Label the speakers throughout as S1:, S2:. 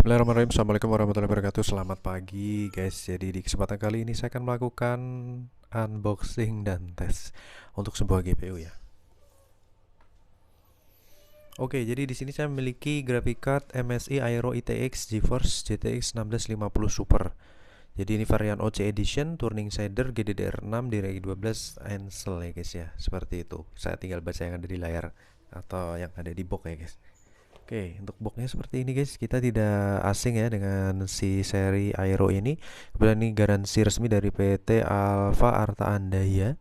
S1: Bismillahirrahmanirrahim. Assalamualaikum warahmatullahi wabarakatuh. Selamat pagi guys. Jadi di kesempatan kali ini saya akan melakukan unboxing dan tes untuk sebuah GPU ya. Oke, jadi di sini saya memiliki graphic card MSI Aero ITX GeForce GTX 1650 Super. Jadi ini varian OC Edition, Turning Shader GDDR6 DirectX 12 Ansel ya guys ya. Seperti itu. Saya tinggal baca yang ada di layar atau yang ada di box ya guys. Oke, untuk boxnya seperti ini guys. Kita tidak asing ya dengan si seri Aero ini. Kemudian ini garansi resmi dari PT Alfa Arta Andaya.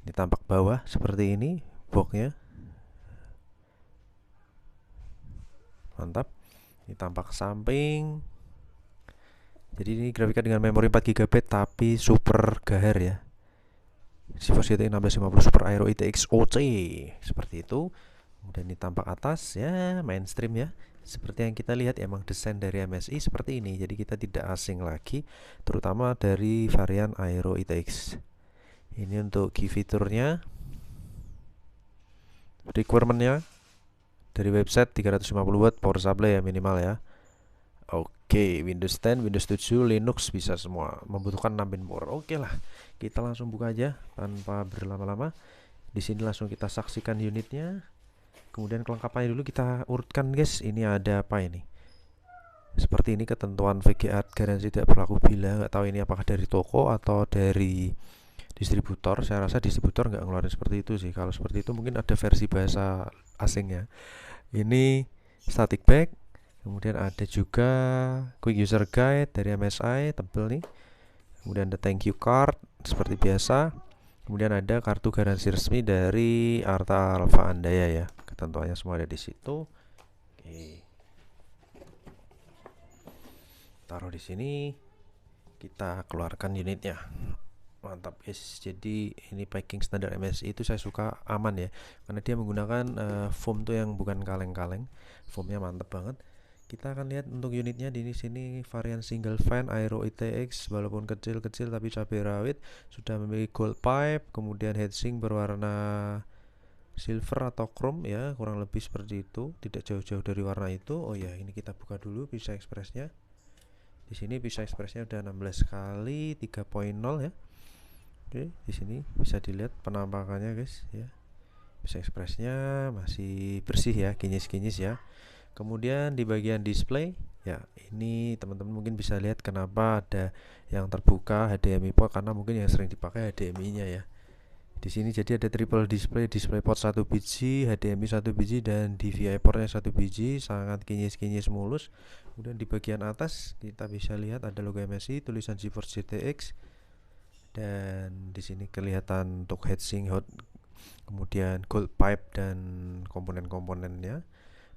S1: Ini tampak bawah seperti ini boxnya. Mantap. Ini tampak samping. Jadi ini grafika dengan memori 4 GB tapi super gahar ya. GeForce GTX 1650 Super Aero ITX OC seperti itu. Kemudian ini tampak atas ya, mainstream ya. Seperti yang kita lihat emang desain dari MSI seperti ini. Jadi kita tidak asing lagi, terutama dari varian Aero ITX. Ini untuk key fiturnya, requirementnya dari website 350 watt power supply ya minimal ya. Oke, Windows 10, Windows 7, Linux bisa semua. Membutuhkan 6 pin power. Oke lah, kita langsung buka aja tanpa berlama-lama. Di sini langsung kita saksikan unitnya. Kemudian kelengkapannya dulu kita urutkan guys. Ini ada apa ini? Seperti ini ketentuan VGA garansi tidak berlaku bila. Nggak tahu ini apakah dari toko atau dari distributor. Saya rasa distributor nggak ngeluarin seperti itu sih. Kalau seperti itu mungkin ada versi bahasa asingnya. Ini static back. Kemudian ada juga quick user guide dari MSI tebel nih. Kemudian ada thank you card seperti biasa. Kemudian ada kartu garansi resmi dari Arta Alfa Andaya ya. Ketentuannya semua ada di situ. Oke. Taruh di sini. Kita keluarkan unitnya. Mantap guys. Jadi ini packing standar MSI itu saya suka aman ya. Karena dia menggunakan foam tuh yang bukan kaleng-kaleng. Foamnya mantap banget. Kita akan lihat untuk unitnya di sini varian single fan Aero ITX walaupun kecil-kecil tapi cabai rawit, sudah memiliki gold pipe, kemudian heatsink berwarna silver atau chrome ya, kurang lebih seperti itu, tidak jauh-jauh dari warna itu. Oh ya, ini kita buka dulu PCI Express-nya. Di sini PCI Express-nya udah 16 kali 3.0 ya. Oke, di sini bisa dilihat penampakannya guys ya. PCI Express-nya masih bersih ya, kinyis-kinyis ya. Kemudian di bagian display ya, ini teman-teman mungkin bisa lihat kenapa ada yang terbuka HDMI port, karena mungkin yang sering dipakai HDMI-nya ya. Di sini jadi ada triple display, display port 1 biji, HDMI 1 biji dan DVI portnya 1 biji, sangat kinyis-kinyis mulus. Kemudian di bagian atas kita bisa lihat ada logo MSI, tulisan GeForce GTX, dan di sini kelihatan untuk heatsink, kemudian gold pipe dan komponen-komponennya.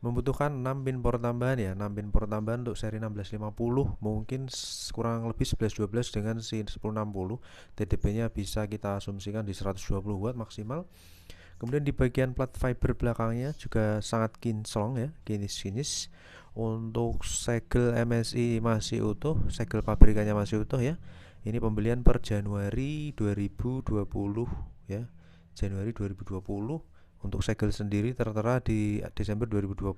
S1: Membutuhkan 6 pin port tambahan ya, 6 pin port tambahan untuk seri 1650, mungkin kurang lebih 11-12 dengan si 1060. TDP-nya bisa kita asumsikan di 120 watt maksimal. Kemudian di bagian plat fiber belakangnya juga sangat kinclong ya, kinis-kinis. Untuk segel MSI masih utuh, segel pabrikannya masih utuh ya. Ini pembelian per Januari 2020 ya, Januari 2020. Untuk segel sendiri tertera di Desember 2020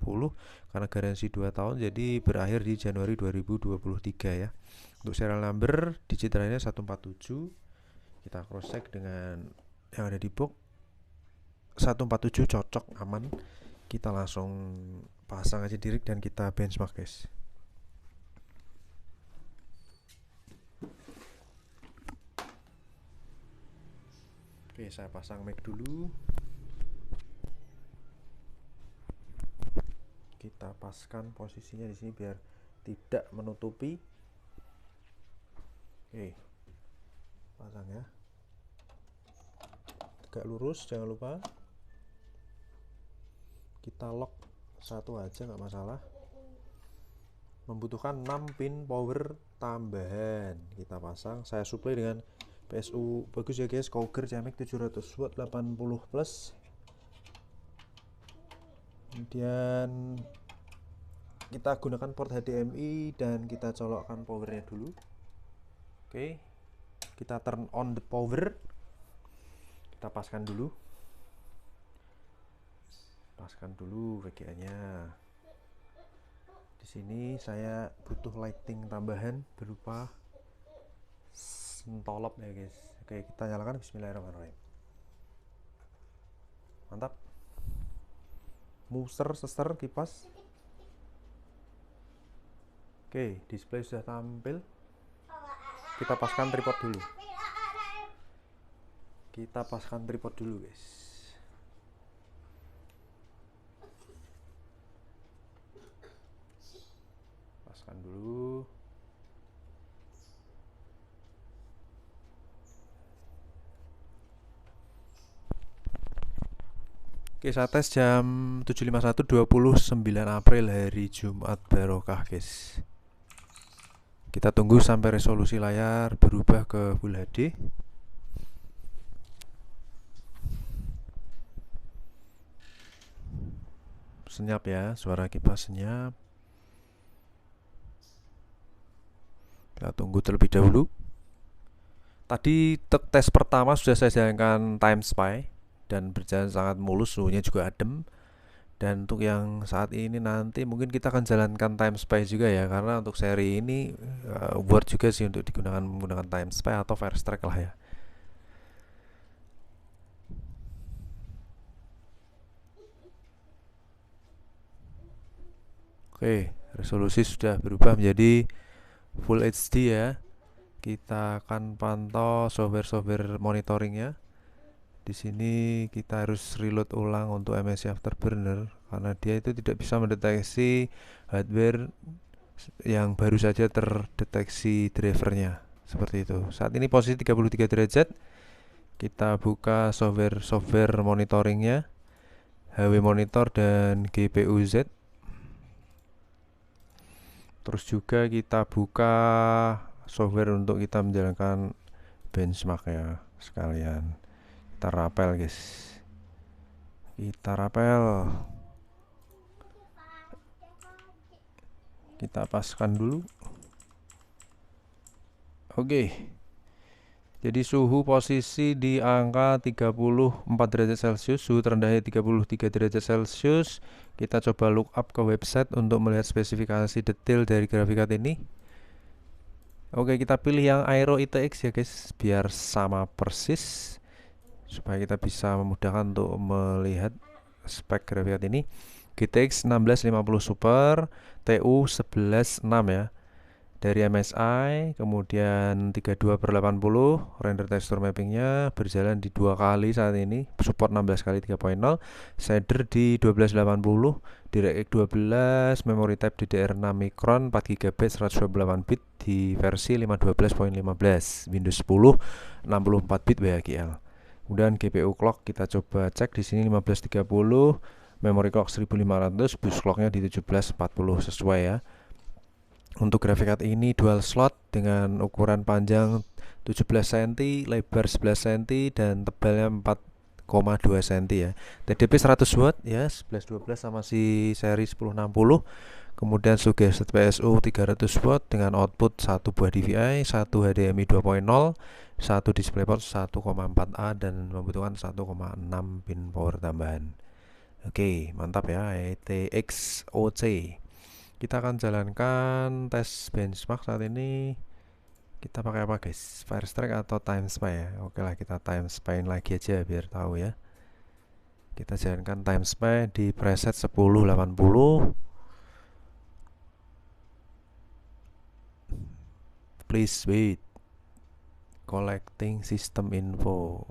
S1: karena garansi 2 tahun, jadi berakhir di Januari 2023 ya. Untuk serial number digit lainnya 147. Kita cross check dengan yang ada di box. 147 cocok, aman. Kita langsung pasang aja direct dan kita benchmark guys. Oke, saya pasang mic dulu. Kita paskan posisinya di sini biar tidak menutupi. Oke, pasang ya, tegak lurus, jangan lupa. Kita lock satu aja nggak masalah. Membutuhkan 6 pin power tambahan. Kita pasang. Saya supply dengan PSU bagus ya guys, Cougar Cemec 700 watt 80 plus. Kemudian kita gunakan port HDMI dan kita colokkan powernya dulu. Oke, kita turn on the power. Kita paskan dulu VGA nya. Di sini saya butuh lighting tambahan berupa sentolop ya guys. Oke, kita nyalakan. Bismillahirrahmanirrahim. Mantap. Muser seser kipas. Oke, display sudah tampil. Kita paskan tripod dulu. Guys. Paskan dulu. Oke, saya tes jam 7.51 29 April hari Jumat barokah guys. Kita tunggu sampai resolusi layar berubah ke Full HD. Senyap ya, suara kipas senyap. Kita tunggu terlebih dahulu. Tadi tes pertama sudah saya jalankan time spy dan berjalan sangat mulus, suhunya juga adem. Dan untuk yang saat ini nanti mungkin kita akan jalankan time spy juga ya, karena untuk seri ini worth juga sih untuk digunakan menggunakan time spy atau Firestrike lah ya. Oke, resolusi sudah berubah menjadi Full HD ya. Kita akan pantau software monitoringnya. Di sini kita harus reload ulang untuk MSI Afterburner karena dia itu tidak bisa mendeteksi hardware yang baru saja terdeteksi drivernya. Seperti itu. Saat ini posisi 33 derajat. Kita buka software monitoringnya, HW Monitor dan GPU-Z. Terus juga kita buka software untuk kita menjalankan benchmark ya sekalian. Kita rapel guys. Kita paskan dulu. Oke. Jadi suhu posisi di angka 34 derajat Celcius, suhu terendahnya 33 derajat Celcius. Kita coba look up ke website untuk melihat spesifikasi detail dari grafik card ini. Oke, kita pilih yang Aero ITX ya guys, biar sama persis supaya kita bisa memudahkan untuk melihat spek grafik card ini. GTX 1650 Super TU 11.6 ya, dari MSI, kemudian 32/80 render texture mappingnya berjalan di 2 kali saat ini, support 16 kali 3.0, shader di 1280, DirectX 12, memory type DDR6 Micron 4GB 128 bit di versi 512.15, Windows 10 64 bit WHGL. Kemudian GPU clock kita coba cek di sini 1530, memory clock 1500, boost clocknya di 1740 sesuai ya. Untuk grafik card ini dual slot dengan ukuran panjang 17 cm, lebar 11 cm dan tebalnya 4,2 cm ya. TDP 100 watt ya, 1112 sama si seri 1060. Kemudian suggested PSU 300 watt dengan output 1 buah DVI, 1 HDMI 2.0, 1 DisplayPort 1,4A dan membutuhkan 1,6 pin power tambahan. Oke, mantap ya, ETX OC. Kita akan jalankan tes benchmark saat ini. Kita pakai apa guys? Firestrike atau time spy ya? Oke lah, kita time spy lagi aja biar tahu ya. Kita jalankan time spy di preset 1080. Please wait. Collecting system info.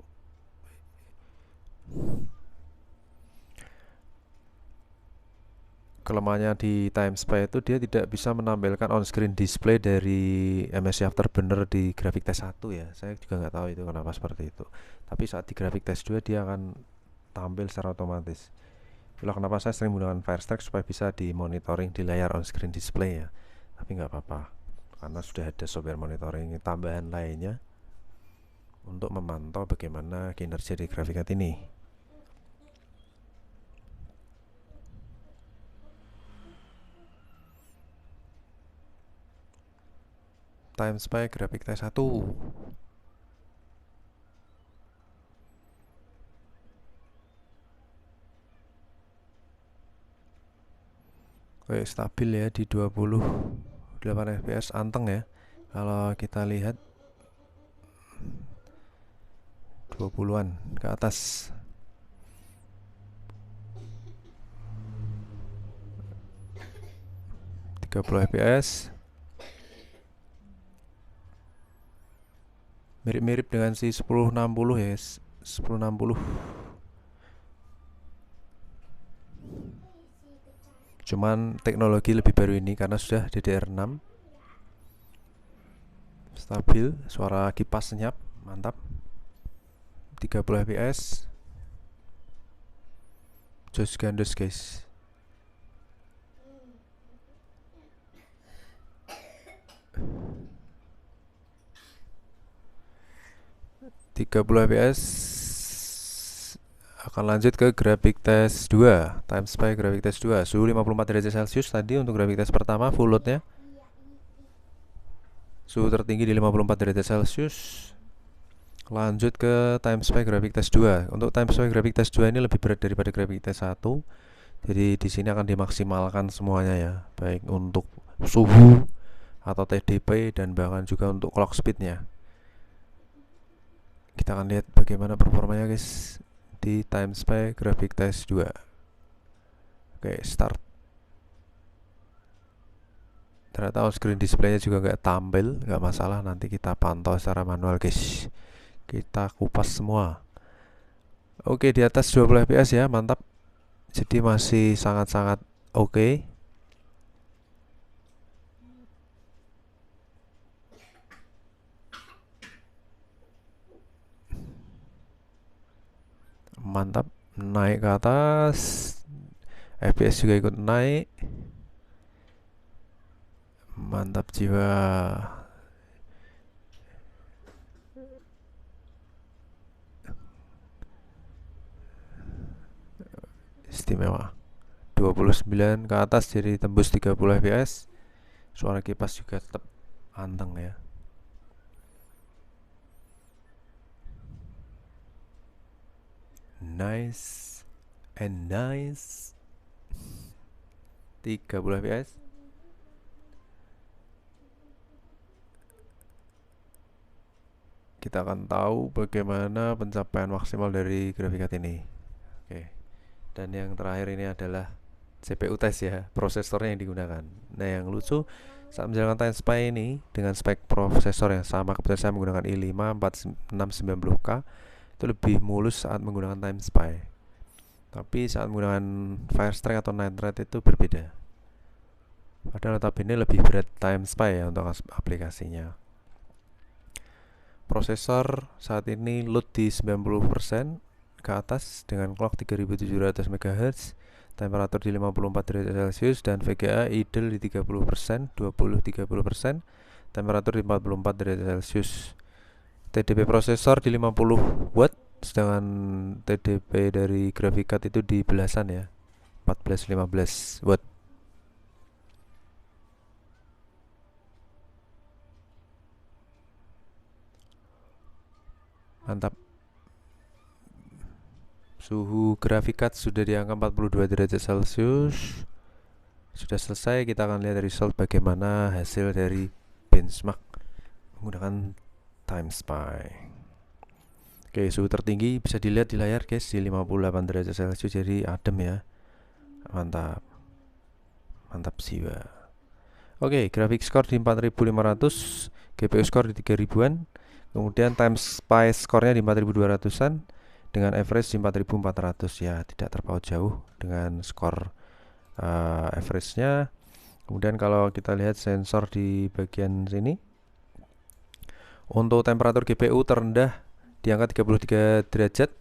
S1: Kelemahannya di time spy itu dia tidak bisa menampilkan on screen display dari MSI Afterburner di grafik test 1 ya. Saya juga nggak tahu itu kenapa seperti itu. Tapi saat di grafik test 2 dia akan tampil secara otomatis. Itulah kenapa saya sering menggunakan Firestrike supaya bisa dimonitoring di layar on screen display ya. Tapi nggak apa-apa karena sudah ada software monitoring tambahan lainnya untuk memantau bagaimana kinerja di grafik card ini. Time spy grafik test 1. Oke, stabil ya di 28 fps, anteng ya. Kalau kita lihat 20-an ke atas. fps mirip-mirip dengan si 1060 ya, 1060. Cuman teknologi lebih baru ini karena sudah DDR6. Stabil, suara kipas senyap, mantap. 30 fps. Jos gandos guys. 30 fps. Akan lanjut ke graphic test 2, TimeSpy graphic test 2. Suhu 54 derajat Celcius tadi untuk graphic test pertama, full loadnya. Suhu tertinggi di 54 derajat Celcius. Lanjut ke TimeSpy graphic test 2. Untuk TimeSpy graphic test 2 ini lebih berat daripada graphic test 1. Jadi di sini akan dimaksimalkan semuanya ya, baik untuk suhu atau TDP dan bahkan juga untuk clock speednya. Kita akan lihat bagaimana performanya guys di TimeSpy graphic test 2. Oke, start. Ternyata on screen displaynya juga nggak tampil, nggak masalah, nanti kita pantau secara manual guys. Kita kupas semua. Oke, di atas 20 fps ya, mantap. Jadi masih sangat-sangat oke. Mantap, naik ke atas. FPS juga ikut naik. Mantap jiwa. Istimewa. 29 ke atas jadi tembus 30 fps. Suara kipas juga tetap anteng ya. Nice and nice. 30 fps. Kita akan tahu bagaimana pencapaian maksimal dari graphic card ini. Oke. Dan yang terakhir ini adalah CPU test ya, prosesornya yang digunakan. Nah, yang lucu saat menjalankan TimeSpy ini dengan spek prosesor yang sama, kebetulan saya menggunakan i5 4690K, itu lebih mulus saat menggunakan TimeSpy. Tapi saat menggunakan Firestrike atau Night Raid itu berbeda. Padahal notabene lebih berat TimeSpy ya untuk aplikasinya. Prosesor saat ini load di 90% ke atas dengan clock 3700 MHz, temperatur di 54 derajat Celcius, dan VGA idle di 30%, 20-30%, temperatur di 44 derajat Celcius. TDP prosesor di 50 watt, sedangkan TDP dari graphic card itu di belasan ya, 14-15 watt. Mantap. Suhu graphic card sudah di angka 42 derajat Celcius. Sudah selesai, kita akan lihat result bagaimana hasil dari benchmark menggunakan TimeSpy. Oke, suhu tertinggi bisa dilihat di layar guys, di 58 derajat Celcius, jadi adem ya. Mantap. Mantap jiwa. Oke, graphic score di 4500, GPU score di 3000-an. Kemudian TimeSpy skornya di 4200-an dengan average di 4400 ya, tidak terpaut jauh dengan skor average-nya. Kemudian kalau kita lihat sensor di bagian sini, untuk temperatur GPU terendah di angka 33 derajat,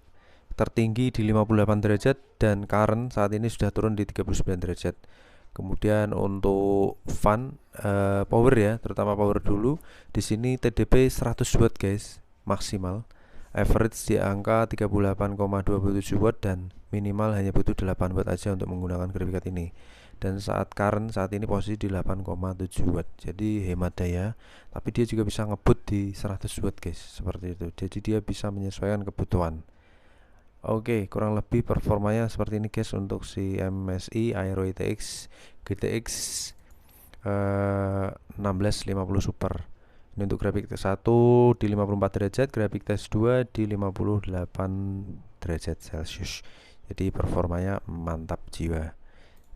S1: tertinggi di 58 derajat, dan current saat ini sudah turun di 39 derajat. Kemudian untuk fan power ya, terutama power dulu. Di sini TDP 100 watt guys, maksimal. Average di angka 38,27 watt dan minimal hanya butuh 8 watt aja untuk menggunakan graphic card ini. Dan saat current saat ini posisi di 8,7 watt. Jadi hemat daya, tapi dia juga bisa ngebut di 100 watt guys, seperti itu. Jadi dia bisa menyesuaikan kebutuhan. Oke, kurang lebih performanya seperti ini guys untuk si MSI Aero ITX GTX 1650 Super. Ini untuk grafik tes 1 di 54 derajat, grafik tes 2 di 58 derajat Celcius. Jadi performanya mantap jiwa.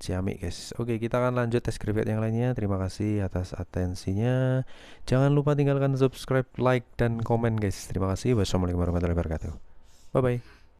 S1: Ciamik guys. Oke, kita akan lanjut tes grafik yang lainnya. Terima kasih atas atensinya. Jangan lupa tinggalkan subscribe, like, dan komen guys. Terima kasih. Wassalamualaikum warahmatullahi wabarakatuh. Bye bye.